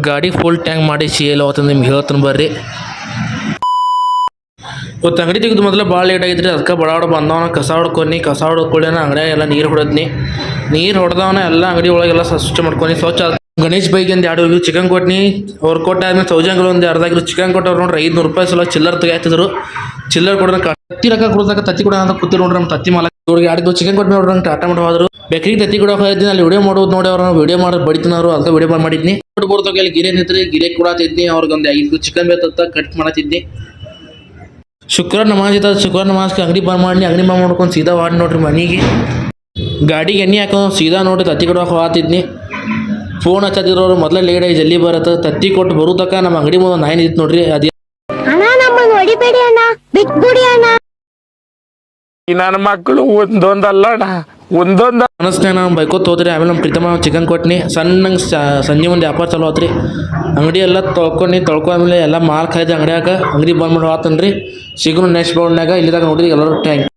ಗಾಡಿ full tank ಮಾಡಿ sale ಅವತ್ತು ನಿಮ್ಗೆ ಹೇಳ್ತಾನೆ ಬರ್ರಿ. ಇವತ್ತು ಅಂಗಡಿ ತೆಗೆದು ಮೊದಲು ಭಾಳ ಲೇಟ್ ಆಗಿದ್ರಿ, ಅದಕ್ಕೆ ಬಡಾಡ ಬಂದವನ ಕಸ ಹೊಡ್ಕೊಳ್ಳಿ ಅಂಗಡಿಯಾಗ ಎಲ್ಲ ನೀರು ಹೊಡೆದ್ನಿ. ನೀರು ಹೊಡೆದವನ ಎಲ್ಲ ಅಂಗಡಿ ಒಳಗೆಲ್ಲ ಸ್ವಚ್ಛ ಮಾಡ್ಕೊಂಡು ಸ್ವಚ್ಛ. ಗಣೇಶ್ ಬೈಗೆ ಒಂದು 2 ಚಿಕನ್ ಕೊಟ್ನಿ. ಅವ್ರು ಕೊಟ್ಟಾದ್ಮೇಲೆ ಸೌಜನ್ಗಳು ಒಂದು ಅರ್ಧ ಕಿಲೋ ಚಿಕನ್ ಕೊಟ್ಟವ್ರು ನೋಡ್ರಿ. 500 ರೂಪಾಯಿ ಸಲ ಚಿಲ್ಲರ್ ತೆಗಿತಿದ್ರು. ಚಿಲ್ಲರ್ ಕೊಡೋಣ ತತ್ತಿ ರೊಕ್ಕ ಕೊಡ್ದಾಗ ತತ್ತಿ ಕೊಡ ಅಂತ ಕೂತಿ ನೋಡ್ರಿ. ನಮ್ಮ ತತ್ತಿ ಮಾಲಕ್ ಇವ್ರಿಗೆ 2 ಕಿಲೋ ಚಿಕನ್ ಕೊಟ್ಟು ನೋಡ್ರಿ. ನಂಗೆ ಟಾಟಾ ಮಾಡಿ ಹೋದ್ರು. ಬೇಕ್ರಿಗೆ ತತ್ತಿ ಕೊಡೋಕೆ ಹೋಗಿದ್ದೀನಿ. ಅಲ್ಲಿ ವಿಡಿಯೋ ಮಾಡೋದು ನೋಡಿ ಅವ್ರನ್ನ ವಿಡಿಯೋ ಮಾಡೋದು ಬಡಿತಿನವರು, ಅದಕ್ಕೆ ವಿಡಿಯೋ ಮಾಡಿದ್ನಿ. ಬರ್ತಾಗ ಅಲ್ಲಿ ಗಿರೆ ನಿಂತ್ರಿ, ಗಿರೆ ಕೊಡತ್ತಿದ್ನಿ. ಅವ್ರಿಗೆ ಒಂದು 5 ಕಿಲೋ ಚಿಕನ್ ಬೇಕಂತ ಕಟ್ ಮಾಡತ್ತಿದ್ನಿ. ಶುಕ್ರವಾರ ನಮಾಜ್ಗೆ ಅಂಗಡಿ ಬಂದ್ ಮಾಡ್ಕೊಂಡು ಸೀದಾ ವಾಡಿ ನೋಡ್ರಿ ಮನೆಗೆ. ಗಾಡಿಗೆ ಎಣ್ಣೆ ಹಾಕೊಂಡು ಸೀದಾ ನೋಡ್ರಿ ತತ್ತಿ ಕೊಡೋಕೆ ಹೋಗ್ತಿದ್ನಿ. ಫೋನ್ ಹಚ್ಚತ್ತಿರೋರು ಮೊದಲೇ ಲೇಟ್ ಆಗಿ ಜಲ್ದಿ ಬರತ್ತೆ. ತತ್ತಿ ಕೊಟ್ಟು ಬರೋದಕ್ಕ ನಮ್ಮ ಅಂಗಡಿ ಮುಂದೆ ನಾಯಿ ನಿಂತು ನೋಡ್ರಿ. ಅದೇ ನನ್ನ ಮಕ್ಕಳು ಒಂದೊಂದಲ್ಲ ಅನಸ್ನಾಗ ನಾವು ಬೈಕೋತ್ ಹೋದ್ರಿ. ಆಮೇಲೆ ನಮ್ಮ ಪ್ರೀತಮ್ಮ ಚಿಕನ್ ಕೊಟ್ನಿ. ಸಣ್ಣಂಗೆ ಸಂಜೆ ಮುಂದೆ ವ್ಯಾಪಾರ ಚಲೋ ಆತ್ರಿ. ಅಂಗಡಿ ಎಲ್ಲ ತೊಳ್ಕೊಂಡ್ಮೇಲೆ ಎಲ್ಲ ಮಾಲ್ ಖಾಯ್ದು ಅಂಗಡಿ ಬಂದ್ ಮಾಡಿ ಹೋಗ್ತಾನ್ರಿ. ಸಿಗೋನು ನೆಕ್ಸ್ಟ್ ಬ್ಲೌಡ್ನಾಗ. ಇಲ್ಲಿದಾಗ ನೋಡಿದ್ರಿ ಎಲ್ಲರೂ ಟ್ಯಾಂಕ್.